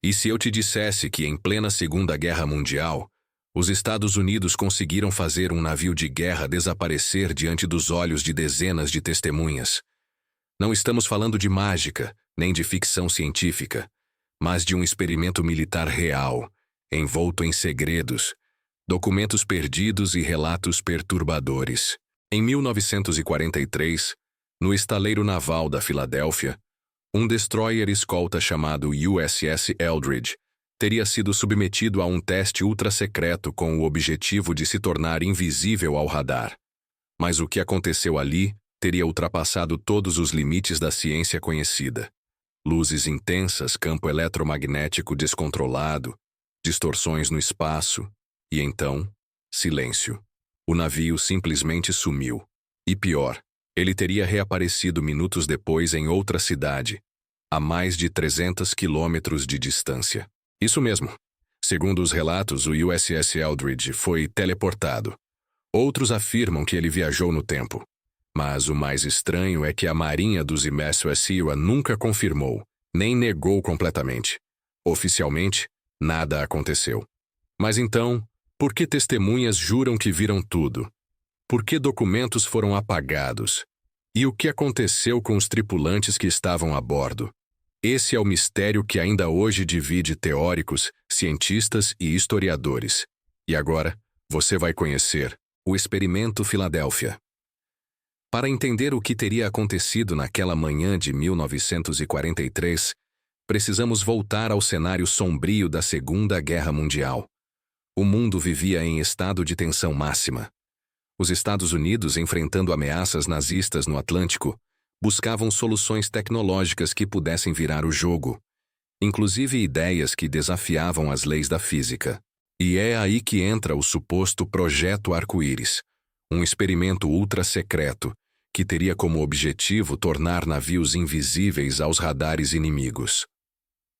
E se eu te dissesse que em plena Segunda Guerra Mundial, os Estados Unidos conseguiram fazer um navio de guerra desaparecer diante dos olhos de dezenas de testemunhas? Não estamos falando de mágica, nem de ficção científica, mas de um experimento militar real, envolto em segredos, documentos perdidos e relatos perturbadores. Em 1943, no estaleiro naval da Filadélfia, um destroyer escolta chamado USS Eldridge teria sido submetido a um teste ultra-secreto com o objetivo de se tornar invisível ao radar. Mas o que aconteceu ali teria ultrapassado todos os limites da ciência conhecida. Luzes intensas, campo eletromagnético descontrolado, distorções no espaço, e então, silêncio. O navio simplesmente sumiu. E pior, ele teria reaparecido minutos depois em outra cidade, a mais de 300 quilômetros de distância. Isso mesmo. Segundo os relatos, o USS Eldridge foi teleportado. Outros afirmam que ele viajou no tempo. Mas o mais estranho é que a Marinha dos MSUSIWA nunca confirmou, nem negou completamente. Oficialmente, nada aconteceu. Mas então, por que testemunhas juram que viram tudo? Por que documentos foram apagados? E o que aconteceu com os tripulantes que estavam a bordo? Esse é o mistério que ainda hoje divide teóricos, cientistas e historiadores. E agora, você vai conhecer o Experimento Filadélfia. Para entender o que teria acontecido naquela manhã de 1943, precisamos voltar ao cenário sombrio da Segunda Guerra Mundial. O mundo vivia em estado de tensão máxima. Os Estados Unidos, enfrentando ameaças nazistas no Atlântico, buscavam soluções tecnológicas que pudessem virar o jogo, inclusive ideias que desafiavam as leis da física. E é aí que entra o suposto Projeto Arco-Íris, um experimento ultra-secreto que teria como objetivo tornar navios invisíveis aos radares inimigos.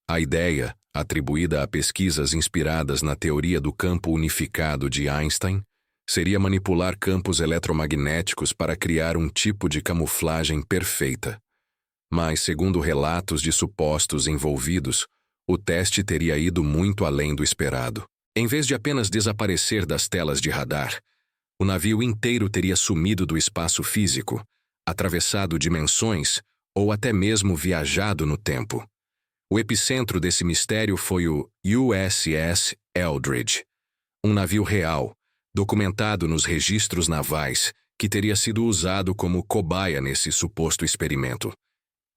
A ideia, atribuída a pesquisas inspiradas na teoria do campo unificado de Einstein, seria manipular campos eletromagnéticos para criar um tipo de camuflagem perfeita. Mas, segundo relatos de supostos envolvidos, o teste teria ido muito além do esperado. Em vez de apenas desaparecer das telas de radar, o navio inteiro teria sumido do espaço físico, atravessado dimensões ou até mesmo viajado no tempo. O epicentro desse mistério foi o USS Eldridge, um navio real, documentado nos registros navais, que teria sido usado como cobaia nesse suposto experimento.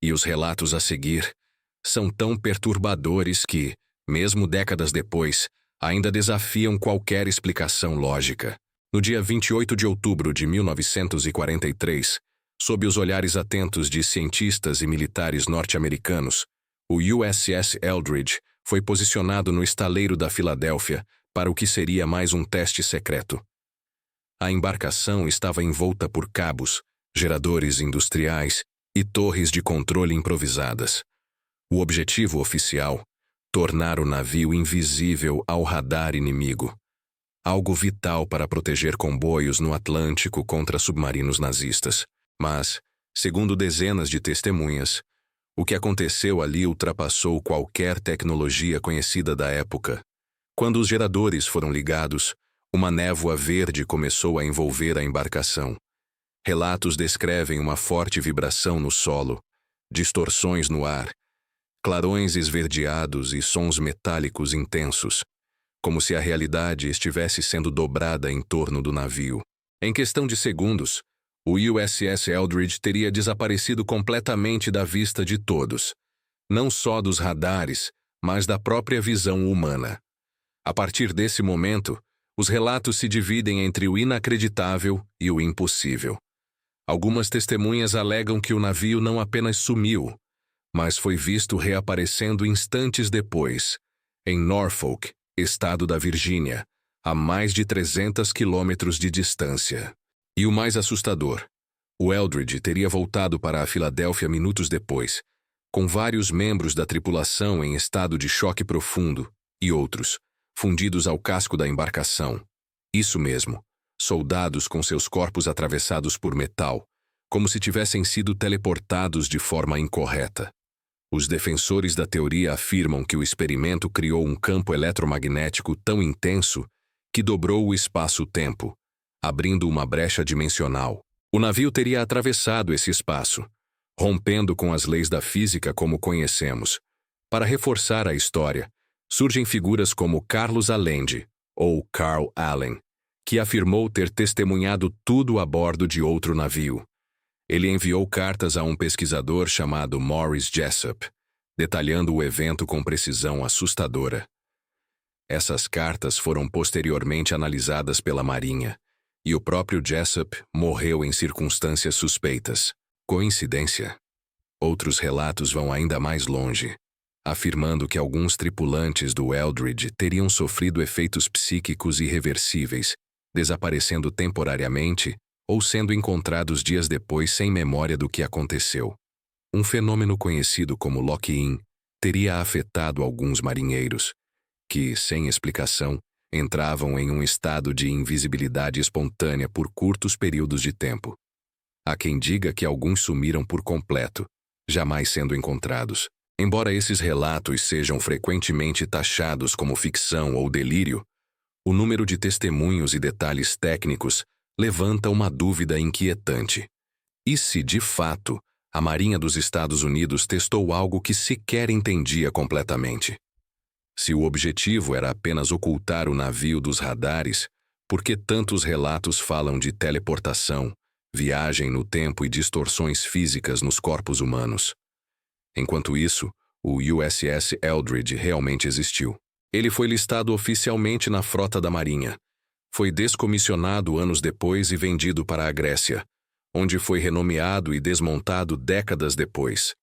E os relatos a seguir são tão perturbadores que, mesmo décadas depois, ainda desafiam qualquer explicação lógica. No dia 28 de outubro de 1943, sob os olhares atentos de cientistas e militares norte-americanos, o USS Eldridge foi posicionado no estaleiro da Filadélfia para o que seria mais um teste secreto. A embarcação estava envolta por cabos, geradores industriais e torres de controle improvisadas. O objetivo oficial: tornar o navio invisível ao radar inimigo. Algo vital para proteger comboios no Atlântico contra submarinos nazistas. Mas, segundo dezenas de testemunhas, o que aconteceu ali ultrapassou qualquer tecnologia conhecida da época. Quando os geradores foram ligados, uma névoa verde começou a envolver a embarcação. Relatos descrevem uma forte vibração no solo, distorções no ar, clarões esverdeados e sons metálicos intensos, como se a realidade estivesse sendo dobrada em torno do navio. Em questão de segundos, o USS Eldridge teria desaparecido completamente da vista de todos, não só dos radares, mas da própria visão humana. A partir desse momento, os relatos se dividem entre o inacreditável e o impossível. Algumas testemunhas alegam que o navio não apenas sumiu, mas foi visto reaparecendo instantes depois, em Norfolk, estado da Virgínia, a mais de 300 quilômetros de distância. E o mais assustador, o Eldridge teria voltado para a Filadélfia minutos depois, com vários membros da tripulação em estado de choque profundo e outros, fundidos ao casco da embarcação. Isso mesmo, soldados com seus corpos atravessados por metal, como se tivessem sido teleportados de forma incorreta. Os defensores da teoria afirmam que o experimento criou um campo eletromagnético tão intenso que dobrou o espaço-tempo, abrindo uma brecha dimensional. O navio teria atravessado esse espaço, rompendo com as leis da física como conhecemos. Para reforçar a história, surgem figuras como Carlos Allende, ou Carl Allen, que afirmou ter testemunhado tudo a bordo de outro navio. Ele enviou cartas a um pesquisador chamado Morris Jessup, detalhando o evento com precisão assustadora. Essas cartas foram posteriormente analisadas pela Marinha, e o próprio Jessup morreu em circunstâncias suspeitas. Coincidência? Outros relatos vão ainda mais longe, afirmando que alguns tripulantes do Eldridge teriam sofrido efeitos psíquicos irreversíveis, desaparecendo temporariamente ou sendo encontrados dias depois sem memória do que aconteceu. Um fenômeno conhecido como lock-in teria afetado alguns marinheiros, que, sem explicação, entravam em um estado de invisibilidade espontânea por curtos períodos de tempo. Há quem diga que alguns sumiram por completo, jamais sendo encontrados. Embora esses relatos sejam frequentemente taxados como ficção ou delírio, o número de testemunhos e detalhes técnicos levanta uma dúvida inquietante. E se, de fato, a Marinha dos Estados Unidos testou algo que sequer entendia completamente? Se o objetivo era apenas ocultar o navio dos radares, por que tantos relatos falam de teleportação, viagem no tempo e distorções físicas nos corpos humanos? Enquanto isso, o USS Eldridge realmente existiu. Ele foi listado oficialmente na frota da Marinha. Foi descomissionado anos depois e vendido para a Grécia, onde foi renomeado e desmontado décadas depois.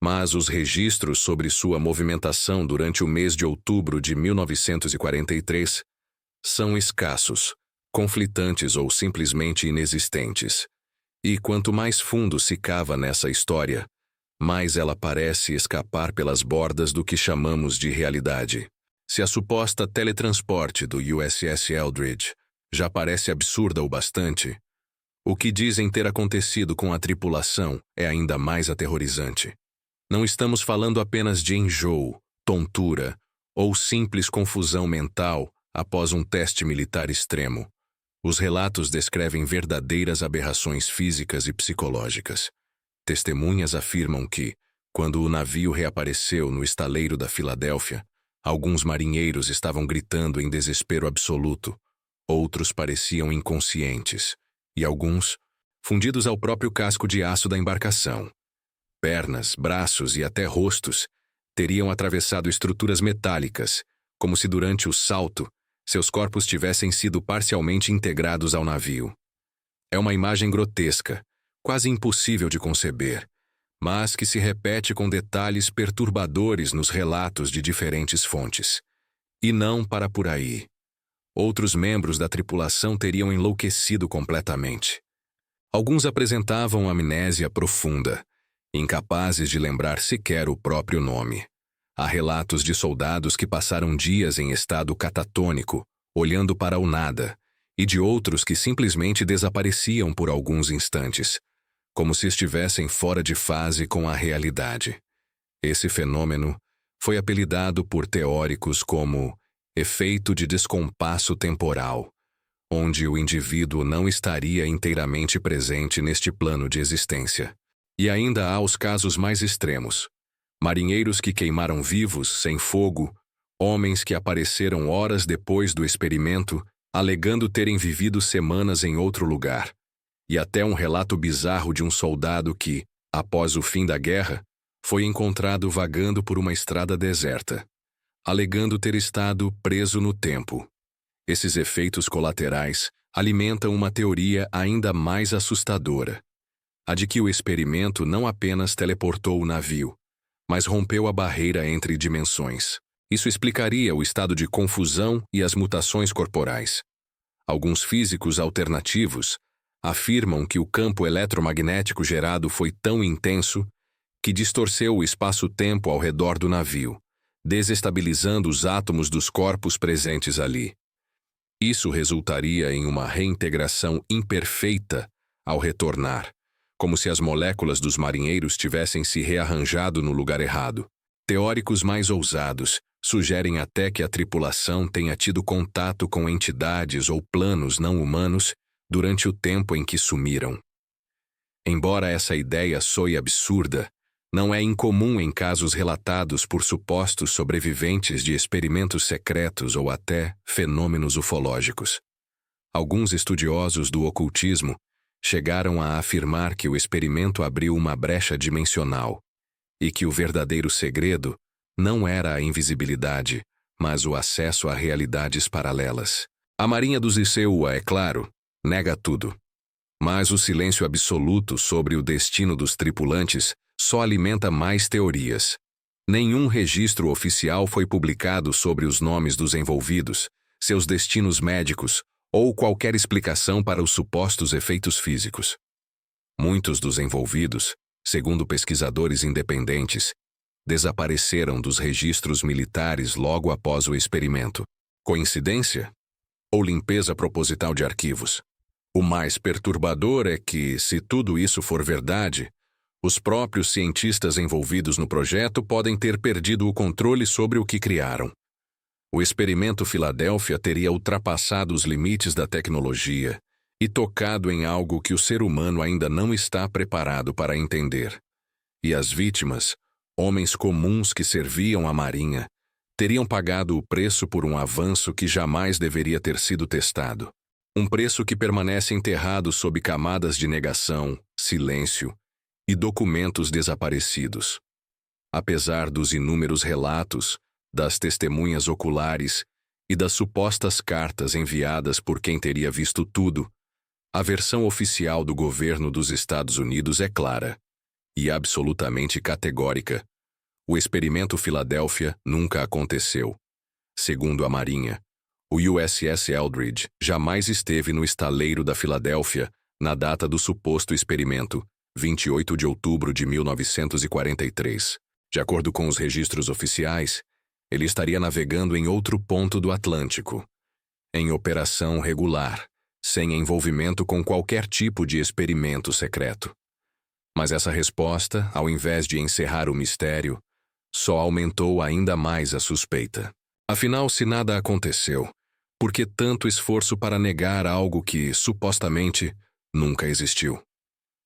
Mas os registros sobre sua movimentação durante o mês de outubro de 1943 são escassos, conflitantes ou simplesmente inexistentes. E quanto mais fundo se cava nessa história, mais ela parece escapar pelas bordas do que chamamos de realidade. Se a suposta teletransporte do USS Eldridge já parece absurda o bastante, o que dizem ter acontecido com a tripulação é ainda mais aterrorizante. Não estamos falando apenas de enjoo, tontura ou simples confusão mental após um teste militar extremo. Os relatos descrevem verdadeiras aberrações físicas e psicológicas. Testemunhas afirmam que, quando o navio reapareceu no estaleiro da Filadélfia, alguns marinheiros estavam gritando em desespero absoluto, outros pareciam inconscientes, e alguns, fundidos ao próprio casco de aço da embarcação. Pernas, braços e até rostos teriam atravessado estruturas metálicas, como se durante o salto seus corpos tivessem sido parcialmente integrados ao navio. É uma imagem grotesca, quase impossível de conceber, mas que se repete com detalhes perturbadores nos relatos de diferentes fontes. E não para por aí. Outros membros da tripulação teriam enlouquecido completamente. Alguns apresentavam amnésia profunda, incapazes de lembrar sequer o próprio nome. Há relatos de soldados que passaram dias em estado catatônico, olhando para o nada, e de outros que simplesmente desapareciam por alguns instantes, como se estivessem fora de fase com a realidade. Esse fenômeno foi apelidado por teóricos como efeito de descompasso temporal, onde o indivíduo não estaria inteiramente presente neste plano de existência. E ainda há os casos mais extremos: marinheiros que queimaram vivos, sem fogo, homens que apareceram horas depois do experimento, alegando terem vivido semanas em outro lugar, e até um relato bizarro de um soldado que, após o fim da guerra, foi encontrado vagando por uma estrada deserta, alegando ter estado preso no tempo. Esses efeitos colaterais alimentam uma teoria ainda mais assustadora: a de que o experimento não apenas teleportou o navio, mas rompeu a barreira entre dimensões. Isso explicaria o estado de confusão e as mutações corporais. Alguns físicos alternativos afirmam que o campo eletromagnético gerado foi tão intenso que distorceu o espaço-tempo ao redor do navio, desestabilizando os átomos dos corpos presentes ali. Isso resultaria em uma reintegração imperfeita ao retornar, como se as moléculas dos marinheiros tivessem se rearranjado no lugar errado. Teóricos mais ousados sugerem até que a tripulação tenha tido contato com entidades ou planos não humanos durante o tempo em que sumiram. Embora essa ideia soe absurda, não é incomum em casos relatados por supostos sobreviventes de experimentos secretos ou até fenômenos ufológicos. Alguns estudiosos do ocultismo chegaram a afirmar que o experimento abriu uma brecha dimensional e que o verdadeiro segredo não era a invisibilidade, mas o acesso a realidades paralelas. A Marinha dos ICEUA, é claro, nega tudo. Mas o silêncio absoluto sobre o destino dos tripulantes só alimenta mais teorias. Nenhum registro oficial foi publicado sobre os nomes dos envolvidos, seus destinos médicos ou qualquer explicação para os supostos efeitos físicos. Muitos dos envolvidos, segundo pesquisadores independentes, desapareceram dos registros militares logo após o experimento. Coincidência? Ou limpeza proposital de arquivos? O mais perturbador é que, se tudo isso for verdade, os próprios cientistas envolvidos no projeto podem ter perdido o controle sobre o que criaram. O experimento Filadélfia teria ultrapassado os limites da tecnologia e tocado em algo que o ser humano ainda não está preparado para entender. E as vítimas, homens comuns que serviam à Marinha, teriam pagado o preço por um avanço que jamais deveria ter sido testado. Um preço que permanece enterrado sob camadas de negação, silêncio e documentos desaparecidos. Apesar dos inúmeros relatos, das testemunhas oculares e das supostas cartas enviadas por quem teria visto tudo, a versão oficial do governo dos Estados Unidos é clara e absolutamente categórica. O experimento Filadélfia nunca aconteceu. Segundo a Marinha, o USS Eldridge jamais esteve no estaleiro da Filadélfia na data do suposto experimento, 28 de outubro de 1943. De acordo com os registros oficiais, ele estaria navegando em outro ponto do Atlântico, em operação regular, sem envolvimento com qualquer tipo de experimento secreto. Mas essa resposta, ao invés de encerrar o mistério, só aumentou ainda mais a suspeita. Afinal, se nada aconteceu, por que tanto esforço para negar algo que, supostamente, nunca existiu?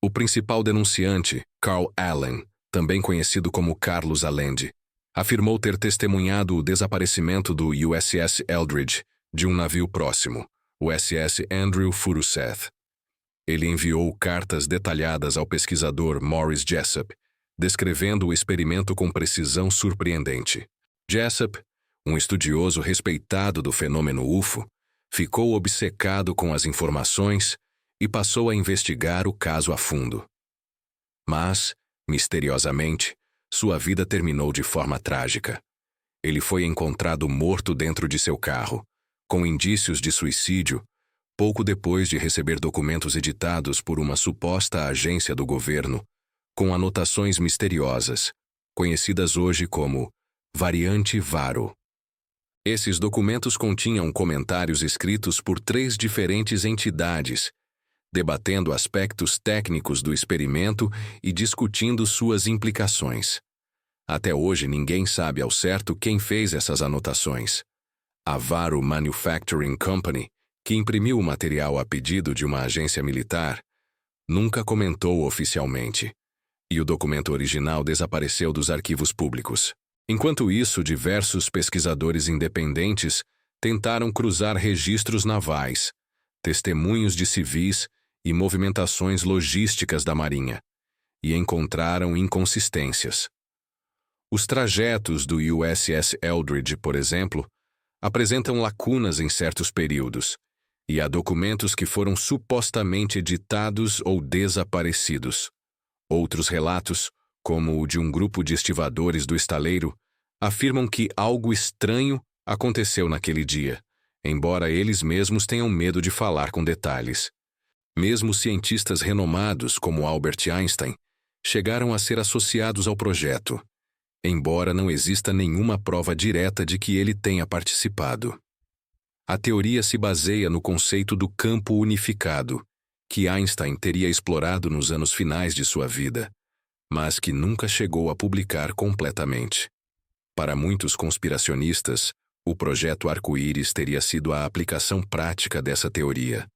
O principal denunciante, Carl Allen, também conhecido como Carlos Allende, afirmou ter testemunhado o desaparecimento do USS Eldridge de um navio próximo, o SS Andrew Furuseth. Ele enviou cartas detalhadas ao pesquisador Morris Jessup, descrevendo o experimento com precisão surpreendente. Jessup, um estudioso respeitado do fenômeno UFO, ficou obcecado com as informações e passou a investigar o caso a fundo. Mas, misteriosamente, sua vida terminou de forma trágica. Ele foi encontrado morto dentro de seu carro, com indícios de suicídio, pouco depois de receber documentos editados por uma suposta agência do governo, com anotações misteriosas, conhecidas hoje como Variante Varo. Esses documentos continham comentários escritos por 3 diferentes entidades, debatendo aspectos técnicos do experimento e discutindo suas implicações. Até hoje ninguém sabe ao certo quem fez essas anotações. A Varo Manufacturing Company, que imprimiu o material a pedido de uma agência militar, nunca comentou oficialmente, e o documento original desapareceu dos arquivos públicos. Enquanto isso, diversos pesquisadores independentes tentaram cruzar registros navais, testemunhos de civis e movimentações logísticas da Marinha, e encontraram inconsistências. Os trajetos do USS Eldridge, por exemplo, apresentam lacunas em certos períodos, e há documentos que foram supostamente editados ou desaparecidos. Outros relatos, como o de um grupo de estivadores do estaleiro, afirmam que algo estranho aconteceu naquele dia, embora eles mesmos tenham medo de falar com detalhes. Mesmo cientistas renomados como Albert Einstein chegaram a ser associados ao projeto, embora não exista nenhuma prova direta de que ele tenha participado. A teoria se baseia no conceito do campo unificado, que Einstein teria explorado nos anos finais de sua vida, mas que nunca chegou a publicar completamente. Para muitos conspiracionistas, o projeto Arco-Íris teria sido a aplicação prática dessa teoria,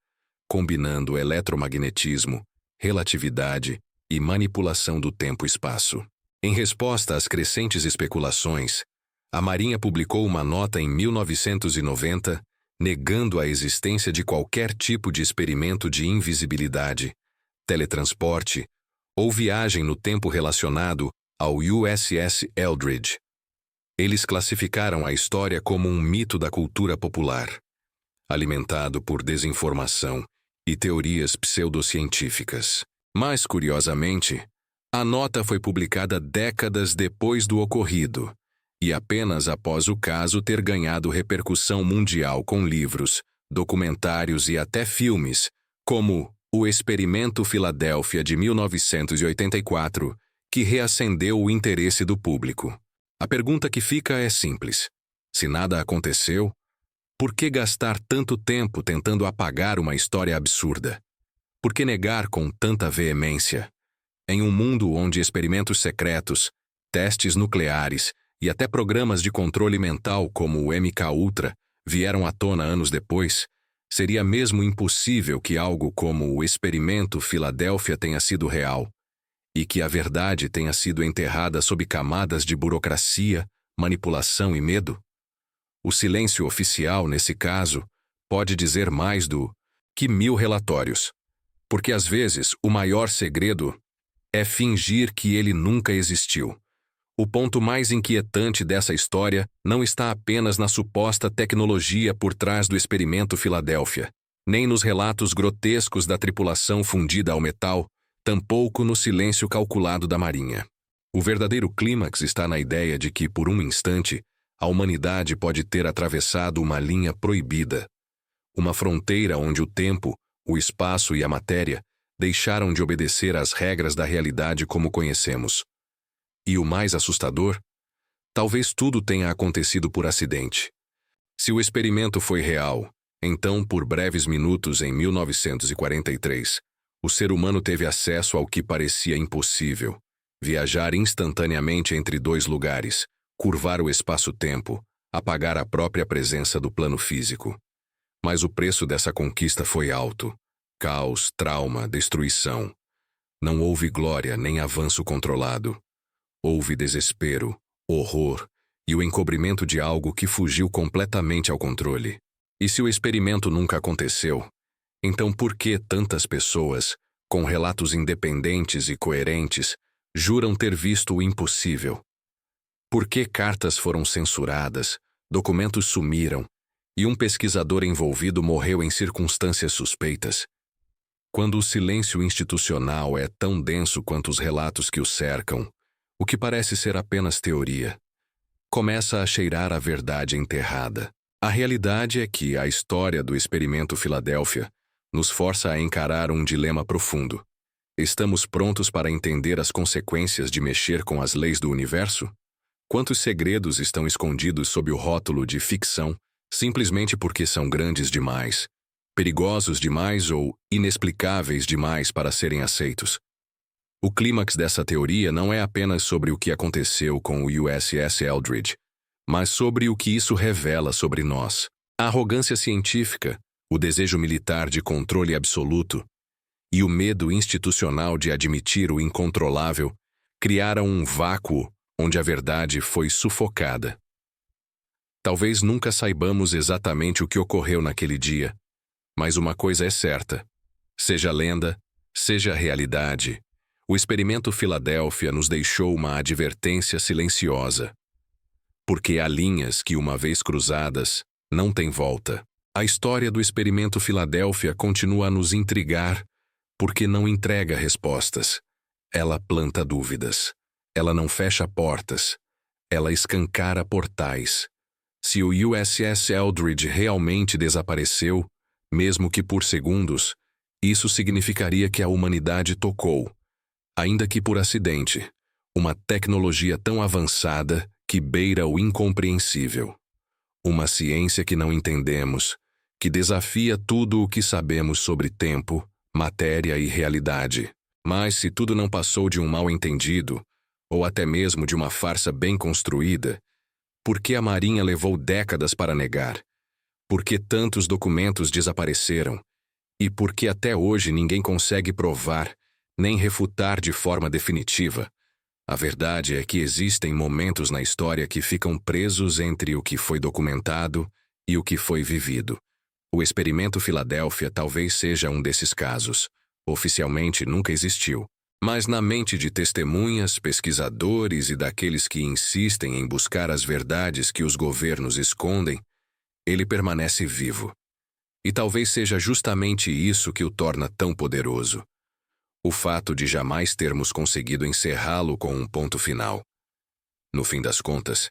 combinando eletromagnetismo, relatividade e manipulação do tempo-espaço. Em resposta às crescentes especulações, a Marinha publicou uma nota em 1990 negando a existência de qualquer tipo de experimento de invisibilidade, teletransporte ou viagem no tempo relacionado ao USS Eldridge. Eles classificaram a história como um mito da cultura popular, alimentado por desinformação e teorias pseudocientíficas. Mais curiosamente, a nota foi publicada décadas depois do ocorrido, e apenas após o caso ter ganhado repercussão mundial com livros, documentários e até filmes, como O Experimento Filadélfia de 1984, que reacendeu o interesse do público. A pergunta que fica é simples. Se nada aconteceu, por que gastar tanto tempo tentando apagar uma história absurda? Por que negar com tanta veemência? Em um mundo onde experimentos secretos, testes nucleares e até programas de controle mental como o MK-Ultra vieram à tona anos depois, seria mesmo impossível que algo como o Experimento Filadélfia tenha sido real e que a verdade tenha sido enterrada sob camadas de burocracia, manipulação e medo? O silêncio oficial, nesse caso, pode dizer mais do que 1000 relatórios, porque às vezes o maior segredo é fingir que ele nunca existiu. O ponto mais inquietante dessa história não está apenas na suposta tecnologia por trás do Experimento Filadélfia, nem nos relatos grotescos da tripulação fundida ao metal, tampouco no silêncio calculado da Marinha. O verdadeiro clímax está na ideia de que, por um instante, a humanidade pode ter atravessado uma linha proibida, uma fronteira onde o tempo, o espaço e a matéria deixaram de obedecer às regras da realidade como conhecemos. E o mais assustador? Talvez tudo tenha acontecido por acidente. Se o experimento foi real, então, por breves minutos em 1943, o ser humano teve acesso ao que parecia impossível: viajar instantaneamente entre dois lugares, curvar o espaço-tempo, apagar a própria presença do plano físico. Mas o preço dessa conquista foi alto. Caos, trauma, destruição. Não houve glória nem avanço controlado. Houve desespero, horror e o encobrimento de algo que fugiu completamente ao controle. E se o experimento nunca aconteceu, então por que tantas pessoas, com relatos independentes e coerentes, juram ter visto o impossível? Por que cartas foram censuradas, documentos sumiram e um pesquisador envolvido morreu em circunstâncias suspeitas? Quando o silêncio institucional é tão denso quanto os relatos que o cercam, o que parece ser apenas teoria começa a cheirar a verdade enterrada. A realidade é que a história do Experimento Filadélfia nos força a encarar um dilema profundo. Estamos prontos para entender as consequências de mexer com as leis do universo? Quantos segredos estão escondidos sob o rótulo de ficção, simplesmente porque são grandes demais, perigosos demais ou inexplicáveis demais para serem aceitos? O clímax dessa teoria não é apenas sobre o que aconteceu com o USS Eldridge, mas sobre o que isso revela sobre nós. A arrogância científica, o desejo militar de controle absoluto e o medo institucional de admitir o incontrolável criaram um vácuo onde a verdade foi sufocada. Talvez nunca saibamos exatamente o que ocorreu naquele dia, mas uma coisa é certa: seja lenda, seja realidade, o Experimento Filadélfia nos deixou uma advertência silenciosa. Porque há linhas que, uma vez cruzadas, não têm volta. A história do Experimento Filadélfia continua a nos intrigar porque não entrega respostas. Ela planta dúvidas. Ela não fecha portas. Ela escancara portais. Se o USS Eldridge realmente desapareceu, mesmo que por segundos, isso significaria que a humanidade tocou, ainda que por acidente, uma tecnologia tão avançada que beira o incompreensível. Uma ciência que não entendemos, que desafia tudo o que sabemos sobre tempo, matéria e realidade. Mas se tudo não passou de um mal-entendido, ou até mesmo de uma farsa bem construída, por que a Marinha levou décadas para negar? Por que tantos documentos desapareceram? E por que até hoje ninguém consegue provar, nem refutar de forma definitiva? A verdade é que existem momentos na história que ficam presos entre o que foi documentado e o que foi vivido. O experimento Filadélfia talvez seja um desses casos. Oficialmente nunca existiu. Mas na mente de testemunhas, pesquisadores e daqueles que insistem em buscar as verdades que os governos escondem, ele permanece vivo. E talvez seja justamente isso que o torna tão poderoso. O fato de jamais termos conseguido encerrá-lo com um ponto final. No fim das contas,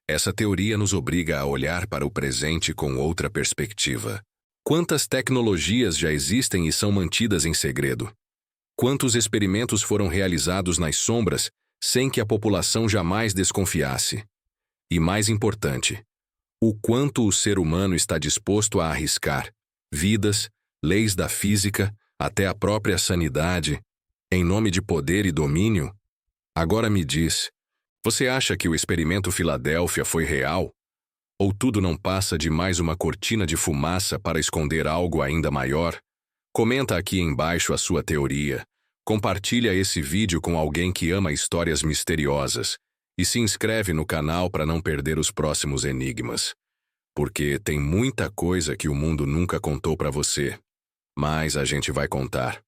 essa teoria nos obriga a olhar para o presente com outra perspectiva. Quantas tecnologias já existem e são mantidas em segredo? Quantos experimentos foram realizados nas sombras sem que a população jamais desconfiasse? E mais importante, o quanto o ser humano está disposto a arriscar vidas, leis da física, até a própria sanidade, em nome de poder e domínio? Agora me diz, você acha que o experimento Filadélfia foi real? Ou tudo não passa de mais uma cortina de fumaça para esconder algo ainda maior? Comenta aqui embaixo a sua teoria, compartilha esse vídeo com alguém que ama histórias misteriosas e se inscreve no canal para não perder os próximos enigmas. Porque tem muita coisa que o mundo nunca contou para você, mas a gente vai contar.